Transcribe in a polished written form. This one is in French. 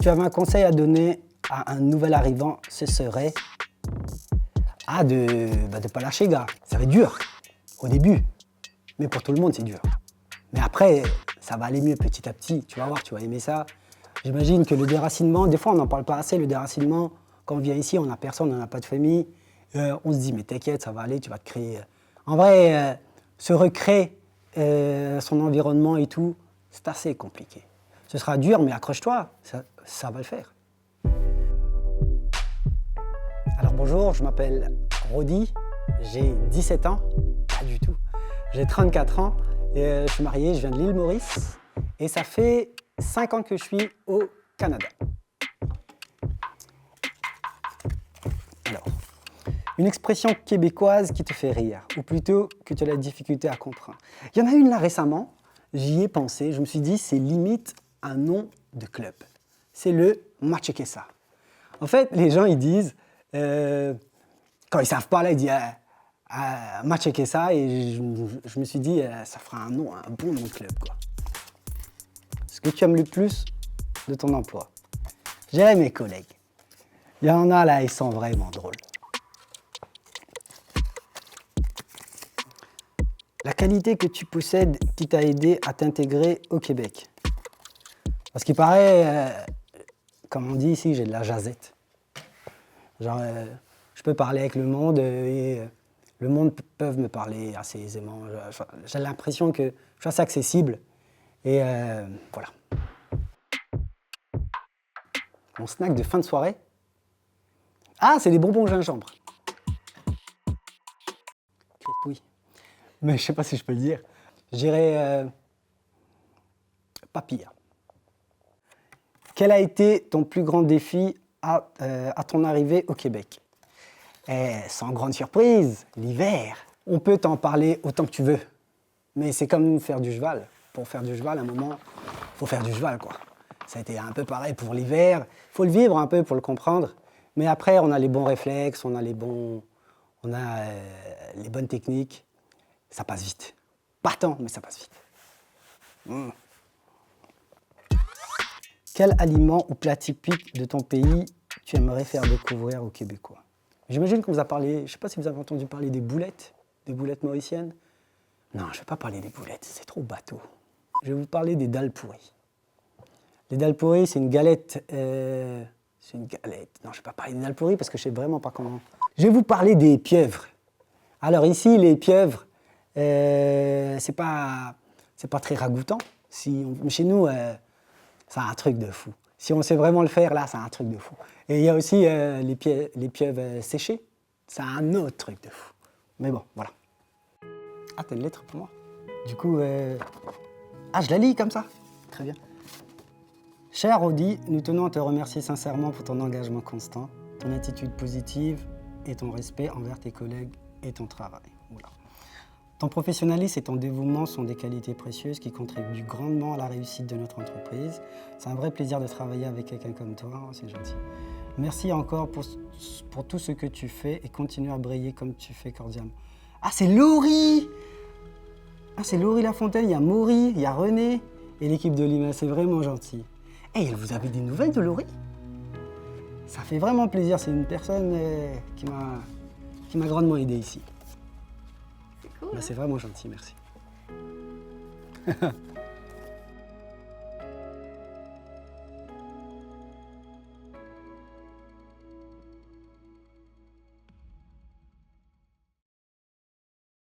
tu avais un conseil à donner à un nouvel arrivant, ce serait de pas lâcher, gars. Ça va être dur au début, mais pour tout le monde, c'est dur. Mais après, ça va aller mieux petit à petit. Tu vas voir, tu vas aimer ça. J'imagine que le déracinement, des fois, on n'en parle pas assez, le déracinement. Quand on vient ici, on n'a personne, on n'a pas de famille. On se dit, mais t'inquiète, ça va aller, tu vas te créer. En vrai, se recréer son environnement et tout, c'est assez compliqué. Ce sera dur, mais accroche-toi, ça va le faire. Alors bonjour, je m'appelle Rodi, j'ai 17 ans, pas du tout. J'ai 34 ans, et, je suis marié, je viens de l'île Maurice et ça fait 5 ans que je suis au Canada. Alors, une expression québécoise qui te fait rire, ou plutôt que tu as la difficulté à comprendre. Il y en a une là récemment, j'y ai pensé, je me suis dit c'est limite un nom de club. C'est le Machekesa. En fait, les gens ils disent, quand ils savent pas là, ils disent Machekesa et je me suis dit ça fera un bon nom de club quoi. Ce que tu aimes le plus de ton emploi. J'ai mes collègues. Il y en a là, ils sont vraiment drôles. La qualité que tu possèdes qui t'a aidé à t'intégrer au Québec. Parce qu'il paraît, comme on dit ici, j'ai de la jazette. Genre, je peux parler avec le monde et le monde peut me parler assez aisément. J'ai l'impression que je suis assez accessible. Et voilà. Mon snack de fin de soirée. Ah, c'est des bonbons gingembre. Oui. Mais je sais pas si je peux le dire. Je dirais pas pire. Quel a été ton plus grand défi à ton arrivée au Québec? Sans grande surprise, l'hiver. On peut t'en parler autant que tu veux. Mais c'est comme faire du cheval. Pour faire du cheval, à un moment, il faut faire du cheval, quoi. Ça a été un peu pareil pour l'hiver. Il faut le vivre un peu pour le comprendre. Mais après, on a les bons réflexes, on a les bonnes techniques. Ça passe vite. Pas tant, mais ça passe vite. Quel aliment ou plat typique de ton pays tu aimerais faire découvrir aux Québécois? J'imagine qu'on vous a parlé, je ne sais pas si vous avez entendu parler des boulettes mauriciennes. Non, je ne vais pas parler des boulettes, c'est trop bateau. Je vais vous parler des dalles pourries. Les dalles pourries, c'est une galette. C'est une galette. Non, je ne vais pas parler des dalles pourries parce que je ne sais vraiment pas comment. Je vais vous parler des pieuvres. Alors ici, les pieuvres, c'est pas très ragoûtant. Mais chez nous, c'est un truc de fou. Si on sait vraiment le faire, là, c'est un truc de fou. Et il y a aussi les pieuvres séchées. C'est un autre truc de fou. Mais bon, voilà. Ah, t'as une lettre pour moi? Du coup, je la lis comme ça? Très bien. Cher Rodi, nous tenons à te remercier sincèrement pour ton engagement constant, ton attitude positive et ton respect envers tes collègues et ton travail. Oula. Ton professionnalisme et ton dévouement sont des qualités précieuses qui contribuent grandement à la réussite de notre entreprise. C'est un vrai plaisir de travailler avec quelqu'un comme toi, c'est gentil. Merci encore pour tout ce que tu fais et continue à briller comme tu fais cordialement. Ah, c'est Laurie! Ah, c'est Laurie Lafontaine, il y a Maury, il y a René et l'équipe de Lima, c'est vraiment gentil. Hey, vous avez des nouvelles de Laurie? Ça fait vraiment plaisir, c'est une personne qui m'a grandement aidé ici. C'est cool. C'est vraiment gentil, merci.